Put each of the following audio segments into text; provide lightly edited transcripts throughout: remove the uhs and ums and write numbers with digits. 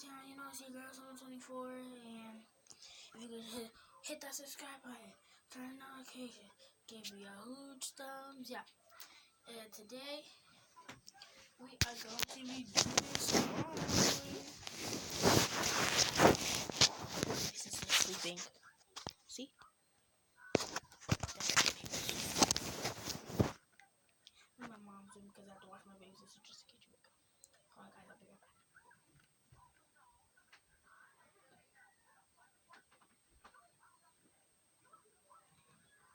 channel, you know it's your girl 724, and if you could hit that subscribe button, turn on notification, give me a huge thumbs up. And today we are going to be doing slime. My sister's sleeping. See? My mom's room because I have to watch my baby sister just in case you wake up. Hold on, guys, I'll be right back.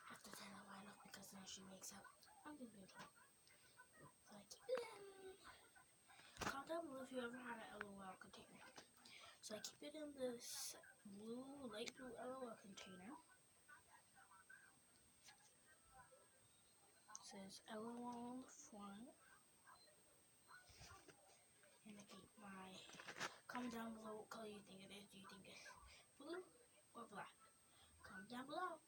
I have to turn the light off because then she wakes up. I'm gonna be in trouble. So I keep it in. Comment down below if you ever had an LOL container. So I keep it in this light blue LOL container. It says LOL on the front. And I keep my, comment down below what color you think it is. Do you think it's blue or black? Comment down below.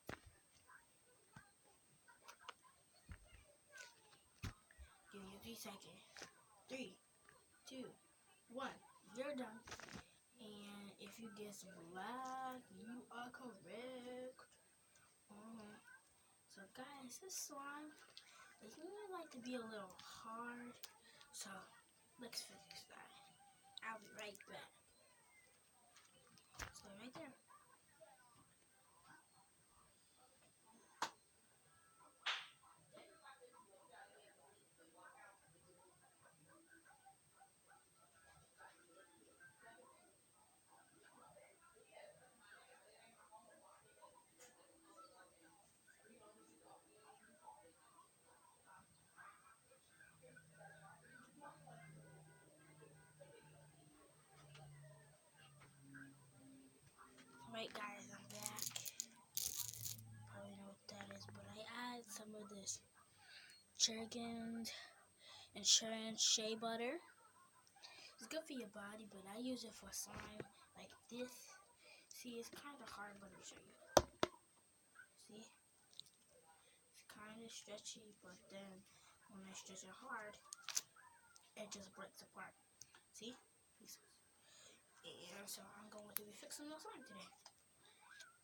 Give you 3 seconds. 3, 2, 1. You're done. And if you guess black, you are correct. So guys, this slime is really like to be a little hard. So let's fix that. I'll be right back. So right there. Right guys, I'm back. Probably know what that is, but I added some of this Jergens Insurance Shea Butter. It's good for your body, but I use it for slime like this. See, it's kind of hard, but I'll show you. See? It's kind of stretchy, but then when I stretch it hard, it just breaks apart. See? And so I'm going to be fixing the slime today.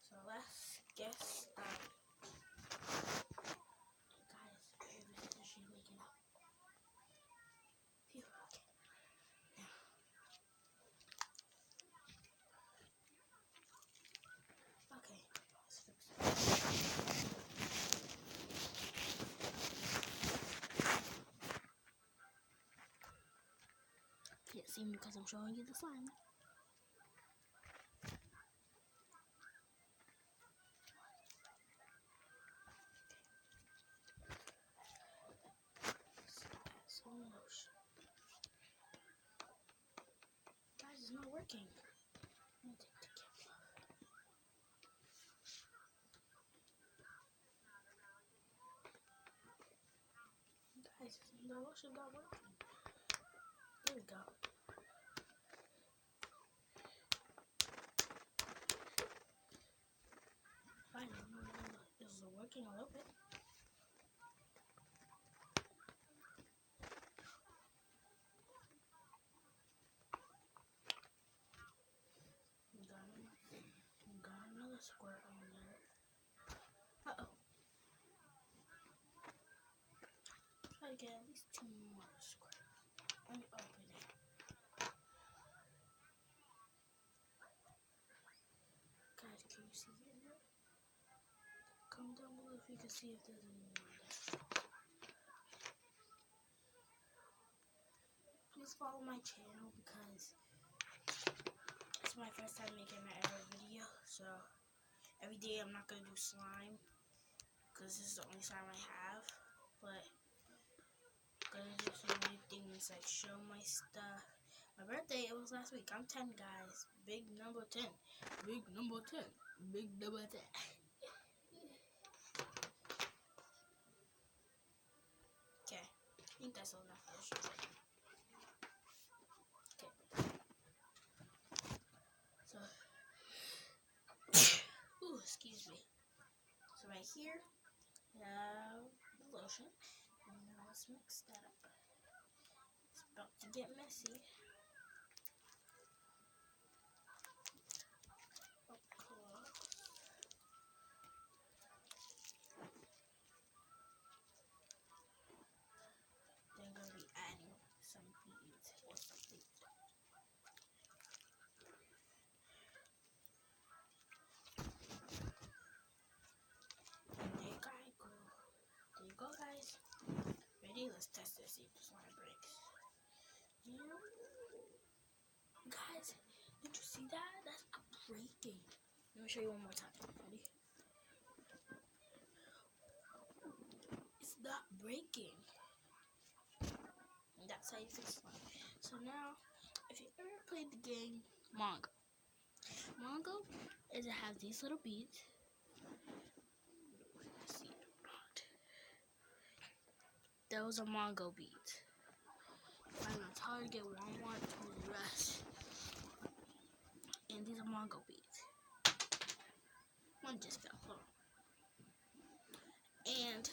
So let's get started. Guys, she's waking up. Phew, okay. Now. Okay, let's fix it. Can't see me because I'm showing you the slime. Some lotion. Guys, it's not working. I'm gonna take the cap off. Guys, the lotion's not working. There we go. Finally, is it working a little bit? Got another squirt on there. Uh-oh. Try to get at least 2 more squirts. Let me open it. Guys, can you see it in there? Comment down below if you can see if there's any more in there. Please follow my channel because it's my first time making an ever video. So every day I'm not going to do slime because this is the only slime I have. But I'm going to do some new things like show my stuff. My birthday, it was last week. I'm 10, guys. Big number 10. Big number 10. Big number 10. Okay. I think that's enough for sure. Okay. So, ooh, excuse me. So right here, we have the lotion. And now let's mix that up. It's about to get messy. Let's see if the slime breaks. Yeah. Guys, did you see that? That's breaking. Let me show you one more time. Ready? It's not breaking. And that's how you fix slime. So now, if you ever played the game Mongo is it has these little beads. See it or not. Those are Mongo beads. I'm gonna target one more to the rest. And these are Mongo beads. One just fell. Hold on. And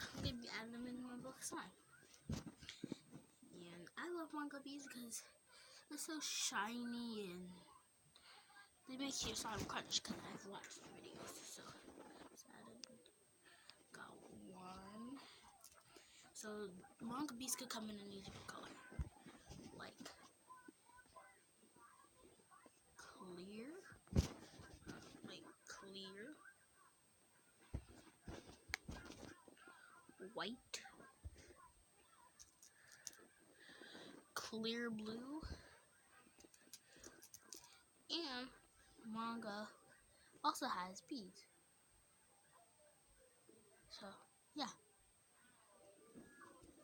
I'm gonna be adding them in my book slime. And I love Mongo beads because they're so shiny and they make your slime crunch because I've watched some videos. So I got one. So Mongo beads could come in any different color. Like clear. White, clear blue, and Mongo also has beads. So yeah,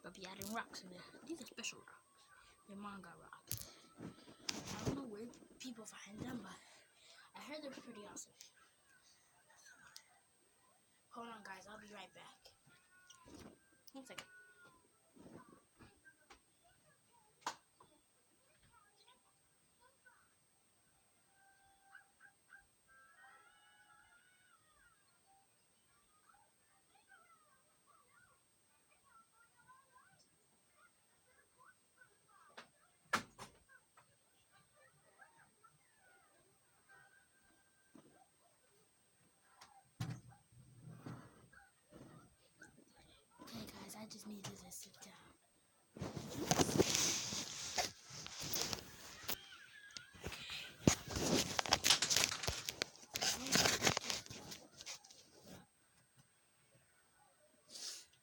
I'll be adding rocks in there. These are special rocks. They're Mongo rocks. I don't know where people find them, but I heard they're pretty awesome. Hold on, guys. I'll be right back. 1 second. Okay, guys. I just needed to sit down.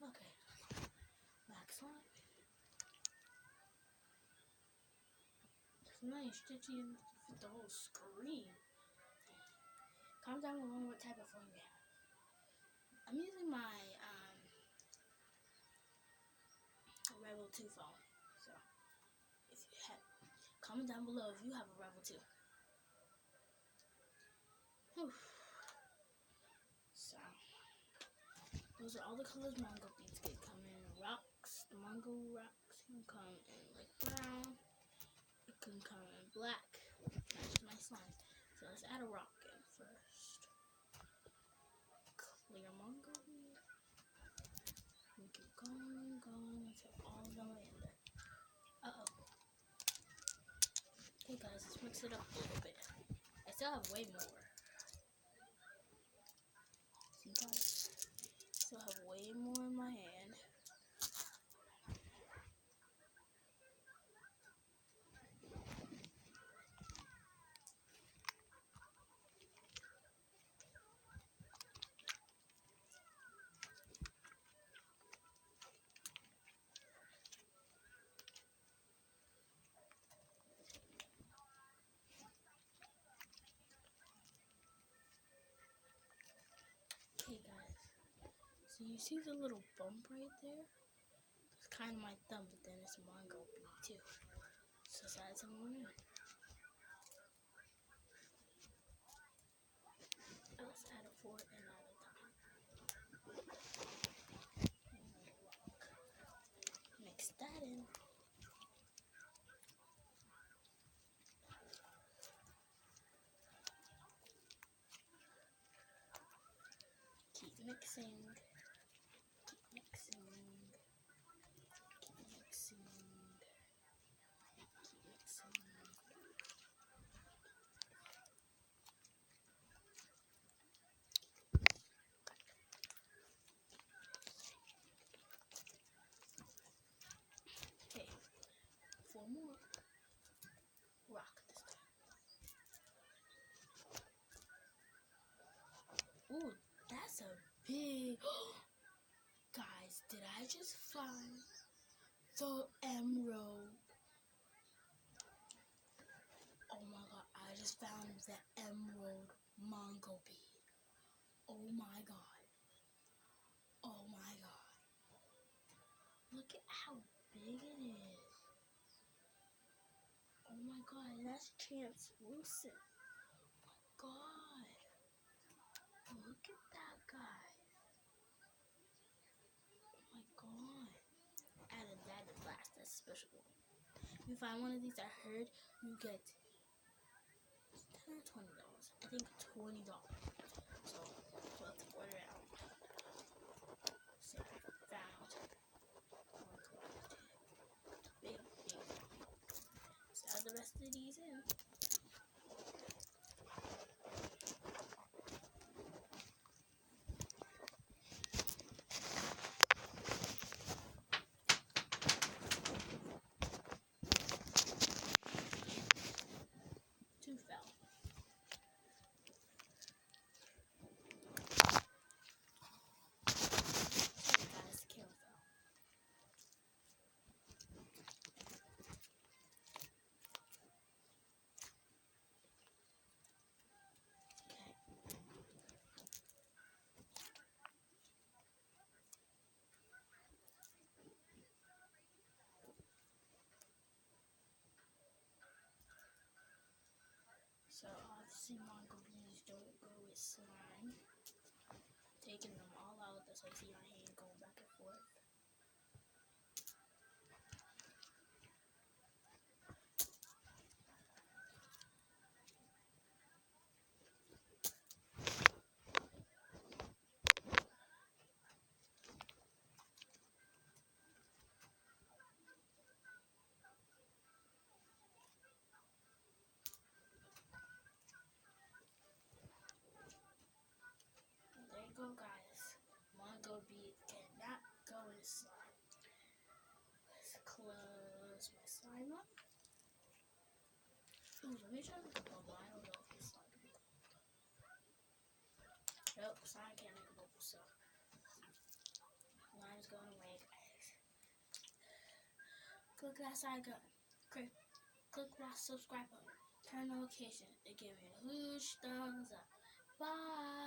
Okay. Back slime. It's nice stitching fit the whole screen. Comment down below what type of phone you have. I'm using my Rebel 2 phone. So if you have, comment down below if you have a Rebel 2. Whew. So those are all the colors Mongo beads can come in. Rocks, the Mongo rocks can come in like brown. It can come in black. That's my slime. So let's add a rock in first. Clear Mongo bead. We keep going until all of them are in there. Okay guys, let's mix it up a little bit. I still have way more. See guys? Still have way more in my hand. Okay guys, so you see the little bump right there? It's kind of my thumb, but then it's Mongo bead too. So let's add some more in. Let's add a 4 and at a time. Mix that in. Keep mixing. Keep mixing. Keep mixing. Keep mixing. Okay, 4 more. Rock this time. Ooh, that's a big. just found the Emerald Mango Bee. Oh my god. Oh my god. Look at how big it is. Oh my god, that's translucent. Oh my god. Look at that guy. Oh my god. Added that to last, that's special. If you find one of these, I heard you get $10 or $20. I think $20. So let's order it out. So I found big. Let's add the rest of these in. Two fell. Sorry guys, the camera fell. So obviously mango bees don't go with slime. Taking them all out, that's why you see my hand going back and forth. There you go guys. Mango bees cannot go in slime. Let's close my slime up. Ooh, let me try to make a bubble. I don't know if this slime can make a bubble. Nope, slime can't make a bubble, so lime's going away, guys. Click that side button. Click that subscribe button. Turn notifications. It gives me a huge thumbs up. Bye.